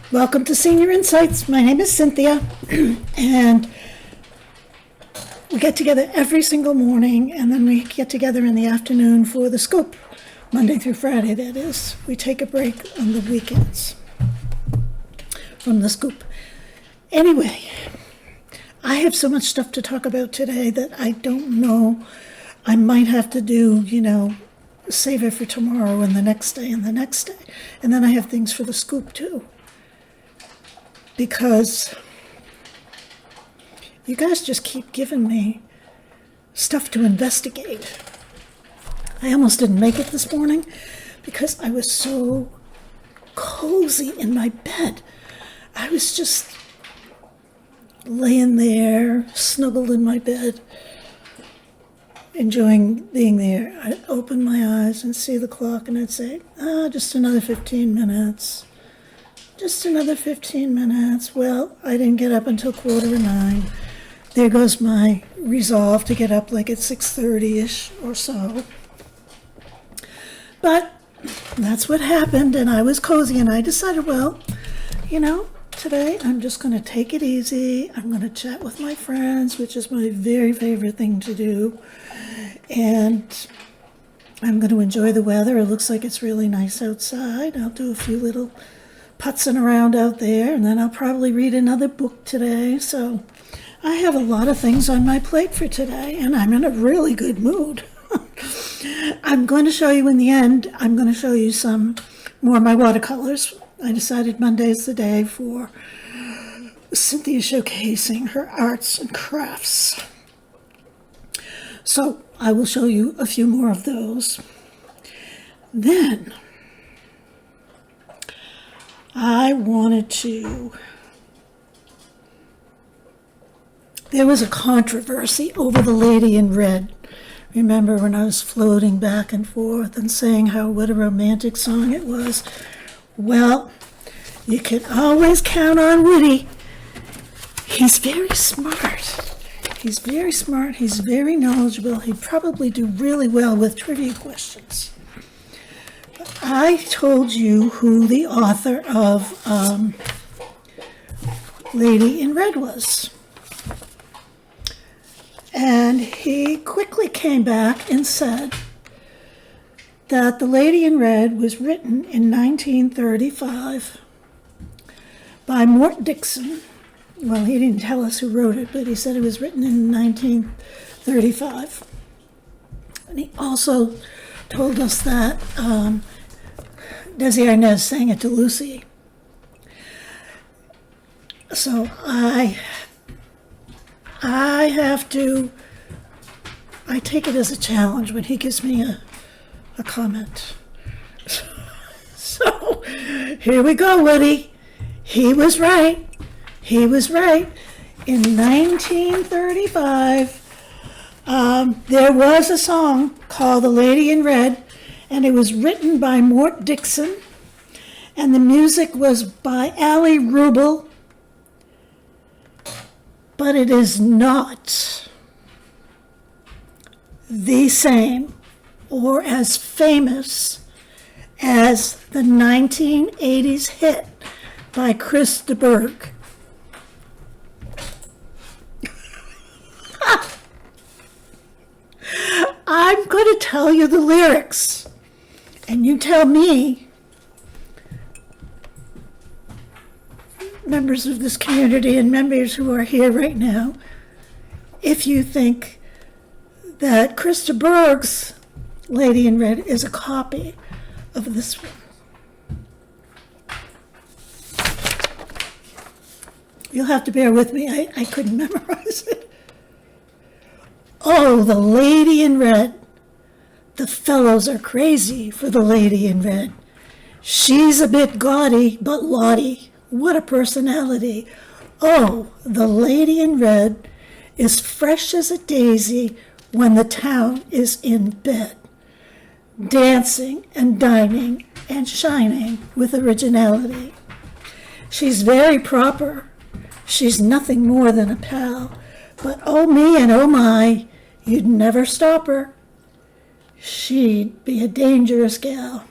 Welcome to Senior Insights. My name is Cynthia, and we get together every single morning, and then we get together in the afternoon for the scoop, Monday through Friday, that is. We take a break on the weekends from the scoop. Anyway, I have so much stuff to talk about today that I don't know. I might have to do, save it for tomorrow and the next day and the next day. And then I have things for the scoop too. Because you guys just keep giving me stuff to investigate. I almost didn't make it this morning because I was so cozy in my bed. I was just laying there, snuggled in my bed, enjoying being there. I'd open my eyes and see the clock and I'd say, just another 15 minutes. Just another 15 minutes. Well, I didn't get up until 8:45. There goes my resolve to get up like at 6:30-ish or so. But that's what happened, and I was cozy, and I decided, today I'm just going to take it easy. I'm going to chat with my friends, which is my very favorite thing to do. And I'm going to enjoy the weather. It looks like it's really nice outside. I'll do a few little putzing around out there, and then I'll probably read another book today. So I have a lot of things on my plate for today, and I'm in a really good mood. I'm going to show you in the end, I'm going to show you some more of my watercolors. I decided Monday's the day for Cynthia showcasing her arts and crafts. So I will show you a few more of those. Then there was a controversy over the Lady in Red. Remember when I was floating back and forth and saying what a romantic song it was? Well, you can always count on Woody. He's very smart. He's very smart. He's very knowledgeable. He'd probably do really well with trivia questions. I told you who the author of Lady in Red was. And he quickly came back and said that The Lady in Red was written in 1935 by Mort Dixon. Well, he didn't tell us who wrote it, but he said it was written in 1935. And he also told us that Desi Arnaz sang it to Lucy. So I take it as a challenge when he gives me a comment. So here we go, Woody. He was right. He was right. In 1935, there was a song called The Lady in Red, and it was written by Mort Dixon, and the music was by Ali Rubel, but it is not the same or as famous as the 1980s hit by Chris de Burgh. I'm going to tell you the lyrics, and you tell me, members of this community and members who are here right now, if you think that Chris de Burgh's Lady in Red is a copy of this one. You'll have to bear with me. I couldn't memorize it. Oh, the Lady in Red. The fellows are crazy for the Lady in Red. She's a bit gaudy, but Lottie, what a personality. Oh, the Lady in Red is fresh as a daisy when the town is in bed, dancing and dining and shining with originality. She's very proper. She's nothing more than a pal. But oh me and oh my, you'd never stop her. She'd be a dangerous gal.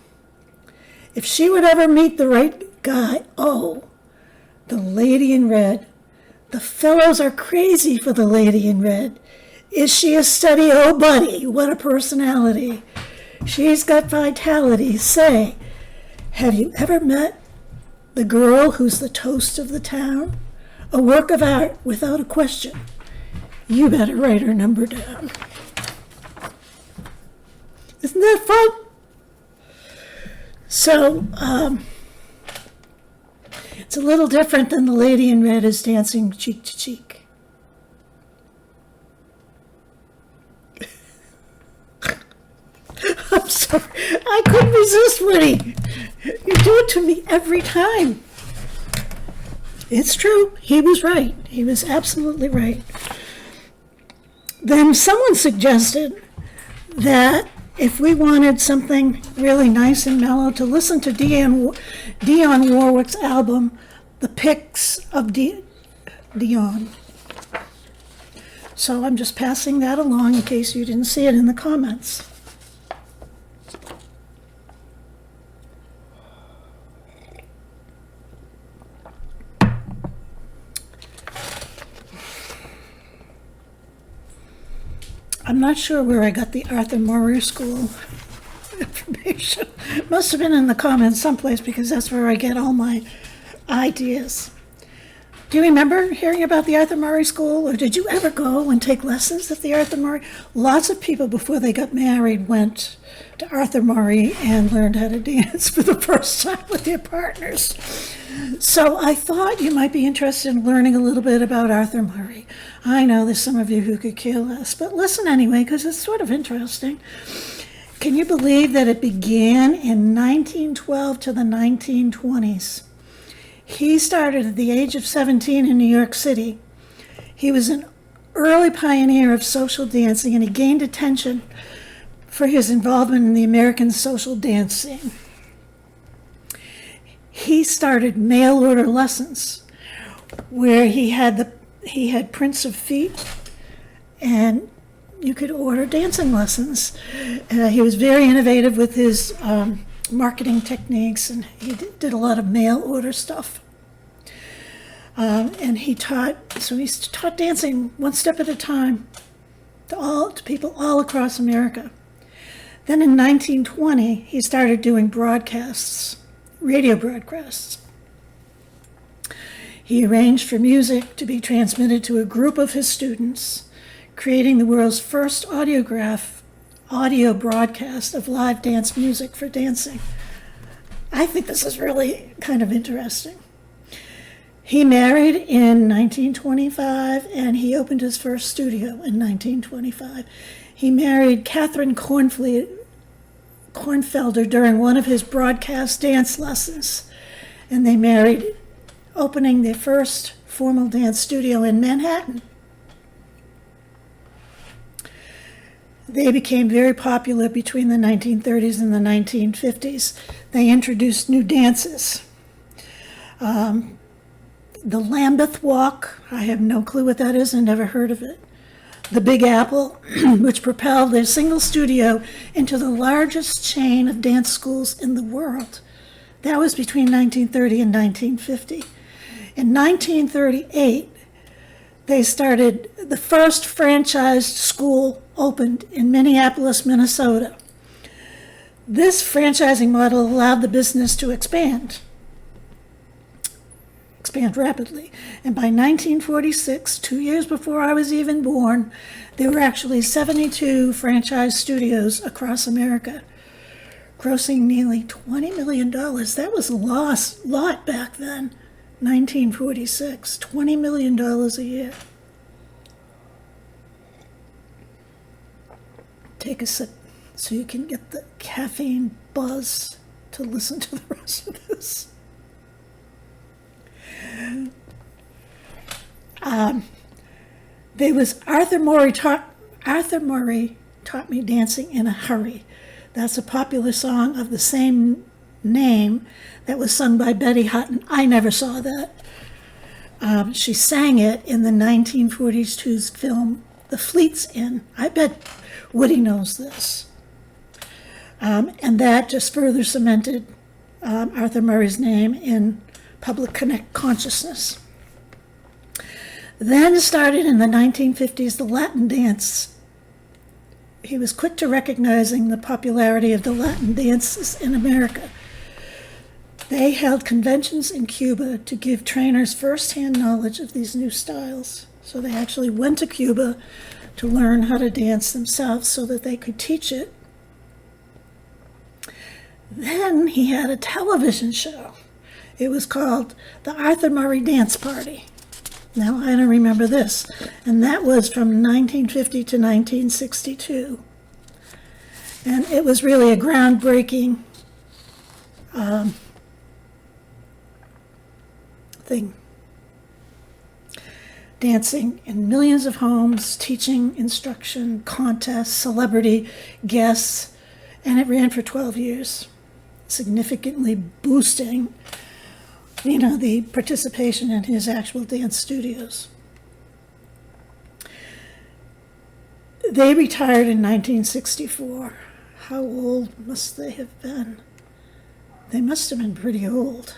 If she would ever meet the right guy, oh, The Lady in Red. The fellows are crazy for the Lady in Red. Is she a study? Oh, buddy, what a personality. She's got vitality. Say, have you ever met the girl who's the toast of the town? A work of art without a question. You better write her number down. Isn't that fun? So, it's a little different than the Lady in Red is dancing cheek to cheek. I'm sorry. I couldn't resist, Woody. You do it to me every time. It's true. He was right. He was absolutely right. Then someone suggested that if we wanted something really nice and mellow, to listen to Dionne Warwick's album, The Pics of Dionne. So I'm just passing that along in case you didn't see it in the comments. I'm not sure where I got the Arthur Murray School information. Must have been in the comments someplace because that's where I get all my ideas. Do you remember hearing about the Arthur Murray School, or did you ever go and take lessons at the Arthur Murray? Lots of people before they got married went to Arthur Murray and learned how to dance for the first time with their partners. So I thought you might be interested in learning a little bit about Arthur Murray. I know there's some of you who could care less, but listen anyway, because it's sort of interesting. Can you believe that it began in 1912 to the 1920s? He started at the age of 17 in New York City. He was an early pioneer of social dancing, and he gained attention for his involvement in the American social dance scene. He started mail order lessons where he had prints of feet, and you could order dancing lessons. He was very innovative with his marketing techniques, and he did a lot of mail order stuff. And he taught dancing one step at a time to people all across America. Then in 1920, he started doing broadcasts, radio broadcasts. He arranged for music to be transmitted to a group of his students, creating the world's first audio broadcast of live dance music for dancing. I think this is really kind of interesting. He married in 1925, and he opened his first studio in 1925. He married Catherine Kornfelder during one of his broadcast dance lessons, and they married, opening their first formal dance studio in Manhattan. They became very popular between the 1930s and the 1950s. They introduced new dances. The Lambeth Walk, I have no clue what that is, I never heard of it. The Big Apple, which propelled their single studio into the largest chain of dance schools in the world. That was between 1930 and 1950. In 1938, they started the first franchised school opened in Minneapolis, Minnesota. This franchising model allowed the business to expand rapidly. And by 1946, 2 years before I was even born, there were actually 72 franchise studios across America, grossing nearly $20 million. That was a lot back then, 1946, $20 million a year. Take a sip so you can get the caffeine buzz to listen to the rest of this. There was Arthur Murray Taught Me Dancing in a Hurry. That's a popular song of the same name that was sung by Betty Hutton. I never saw that. She sang it in the 1942 film The Fleet's Inn. I bet Woody knows this. And that just further cemented Arthur Murray's name in public connect consciousness. Then started in the 1950s the Latin dance. He was quick to recognizing the popularity of the Latin dances in America. They held conventions in Cuba to give trainers first-hand knowledge of these new styles. So they actually went to Cuba to learn how to dance themselves so that they could teach it. Then he had a television show. It was called the Arthur Murray Dance Party. Now, I don't remember this. And that was from 1950 to 1962. And it was really a groundbreaking thing. Dancing in millions of homes, teaching, instruction, contests, celebrity guests, and it ran for 12 years, significantly boosting, the participation in his actual dance studios. They retired in 1964. How old must they have been? They must have been pretty old.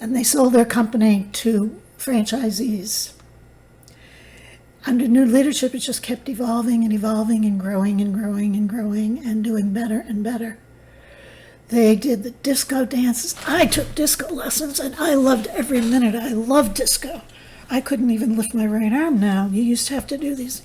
And they sold their company to franchisees. Under new leadership, it just kept evolving and evolving and growing and growing and growing and doing better and better. They did the disco dances. I took disco lessons, and I loved every minute. I loved disco. I couldn't even lift my right arm now. You used to have to do these.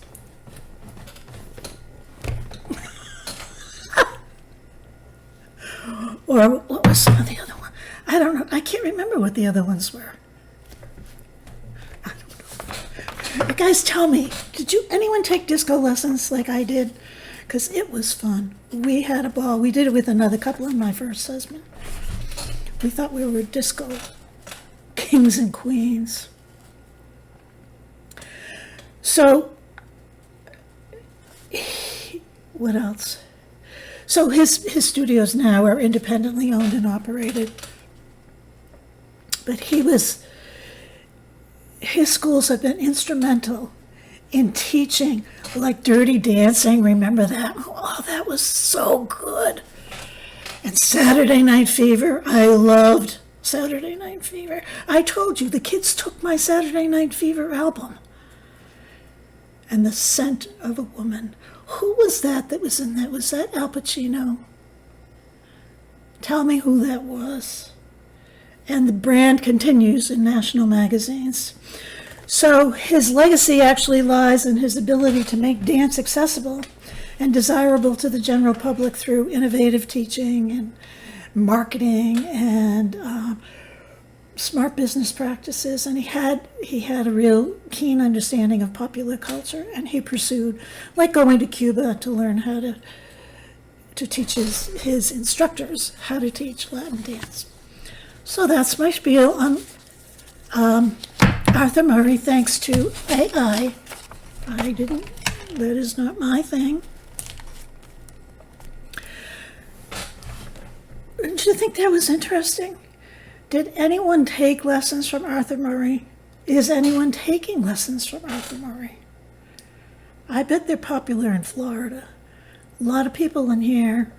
Or what was some of the other ones? I don't know. I can't remember what the other ones were. I don't know. You guys tell me, did anyone take disco lessons like I did? Because it was fun. We had a ball. We did it with another couple and my first husband. We thought we were disco kings and queens. So, what else? So his studios now are independently owned and operated. But his schools have been instrumental in teaching, like Dirty Dancing. Remember that? Oh, that was so good. And Saturday Night Fever. I loved Saturday Night Fever. I told you, the kids took my Saturday Night Fever album. And The Scent of a Woman. Who was that was in that? Was that Al Pacino? Tell me who that was. And the brand continues in national magazines. So his legacy actually lies in his ability to make dance accessible and desirable to the general public through innovative teaching and marketing and smart business practices. And he had a real keen understanding of popular culture, and he pursued, like going to Cuba to learn how to teach his instructors how to teach Latin dance. So that's my spiel on Arthur Murray, thanks to AI. That is not my thing. Did you think that was interesting? Did anyone take lessons from Arthur Murray? Is anyone taking lessons from Arthur Murray? I bet they're popular in Florida. A lot of people in here,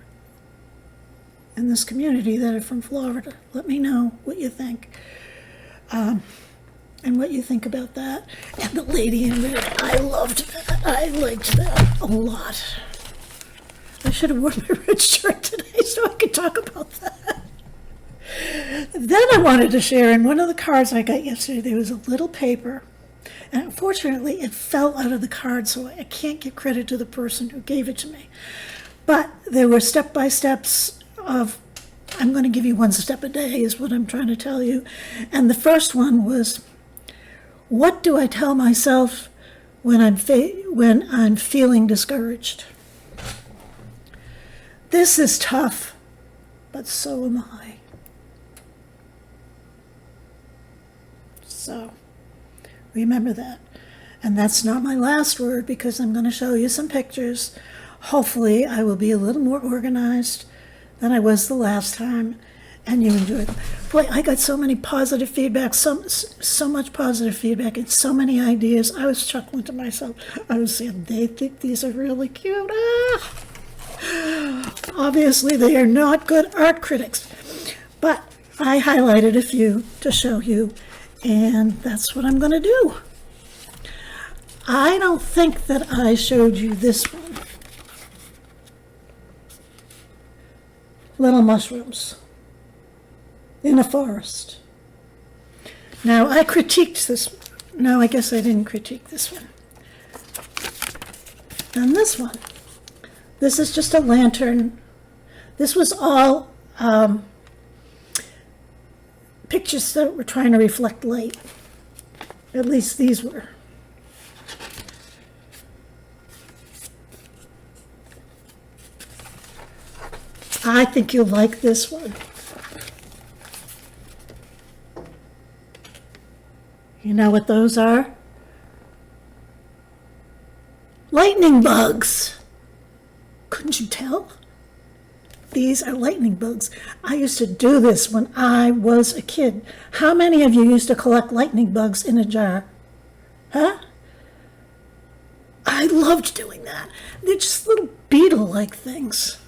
in this community, that are from Florida. Let me know what you think. And what you think about that. And the lady in red, I loved that. I liked that a lot. I should have worn my red shirt today so I could talk about that. Then I wanted to share, in one of the cards I got yesterday, there was a little paper. And unfortunately, it fell out of the card, so I can't give credit to the person who gave it to me. But there were step-by-steps of, I'm going to give you one step a day, is what I'm trying to tell you. And the first one was, what do I tell myself when I'm feeling discouraged? This is tough, but so am I. So, remember that. And that's not my last word, because I'm going to show you some pictures. Hopefully, I will be a little more organized than I was the last time, and you enjoy them. Boy, I got so many positive feedback, so much positive feedback, and so many ideas. I was chuckling to myself. I was saying, they think these are really cute. Ah! Obviously, they are not good art critics, but I highlighted a few to show you, and that's what I'm going to do. I don't think that I showed you this one. Little mushrooms in a forest. Now, I critiqued this. No, I guess I didn't critique this one. And this one. This is just a lantern. This was all pictures that were trying to reflect light. At least these were. I think you'll like this one. You know what those are? Lightning bugs. Couldn't you tell? These are lightning bugs. I used to do this when I was a kid. How many of you used to collect lightning bugs in a jar? Huh? I loved doing that. They're just little beetle-like things.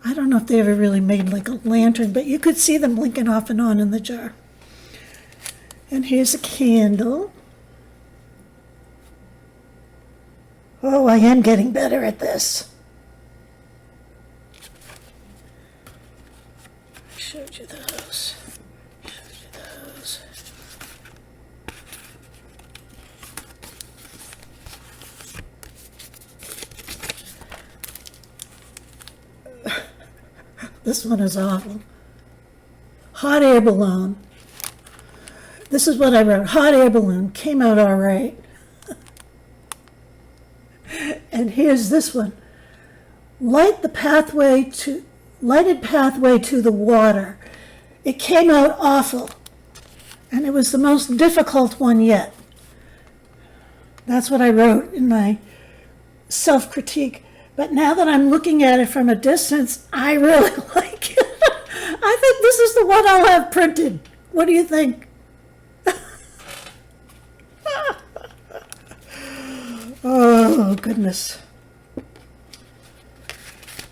I don't know if they ever really made like a lantern, but you could see them blinking off and on in the jar. And here's a candle. Oh, I am getting better at this. I showed you those. This one is awful. Hot air balloon. This is what I wrote. Hot air balloon. Came out all right. And here's this one. Lighted pathway to the water. It came out awful. And it was the most difficult one yet. That's what I wrote in my self-critique. But now that I'm looking at it from a distance, I really like it. I think this is the one I'll have printed. What do you think? Oh, goodness.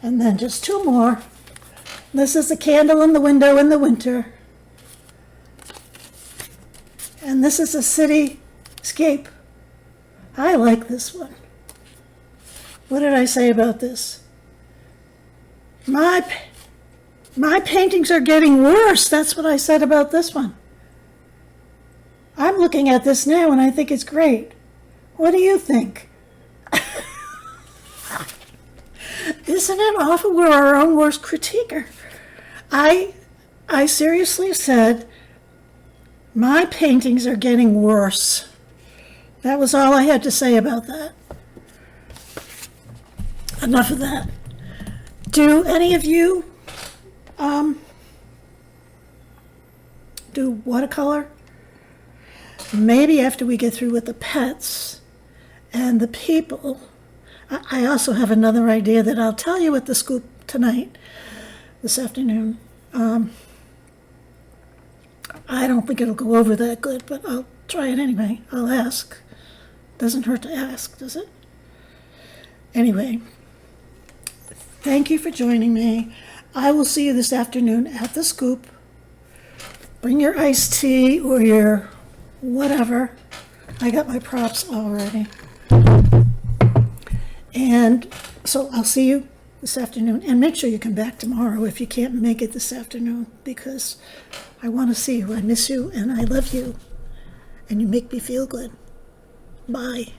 And then just two more. This is a candle in the window in the winter. And this is a cityscape. I like this one. What did I say about this? My paintings are getting worse. That's what I said about this one. I'm looking at this now and I think it's great. What do you think? Isn't it awful? We're our own worst critiquer. I seriously said, my paintings are getting worse. That was all I had to say about that. Enough of that. Do any of you do watercolor? Maybe after we get through with the pets and the people. I also have another idea that I'll tell you at the scoop tonight, this afternoon. I don't think it'll go over that good, but I'll try it anyway. I'll ask. Doesn't hurt to ask, does it? Anyway, thank you for joining me. I will see you this afternoon at the scoop. Bring your iced tea or your whatever. I got my props already. And so I'll see you this afternoon. And make sure you come back tomorrow if you can't make it this afternoon, because I want to see you. I miss you and I love you. And you make me feel good. Bye.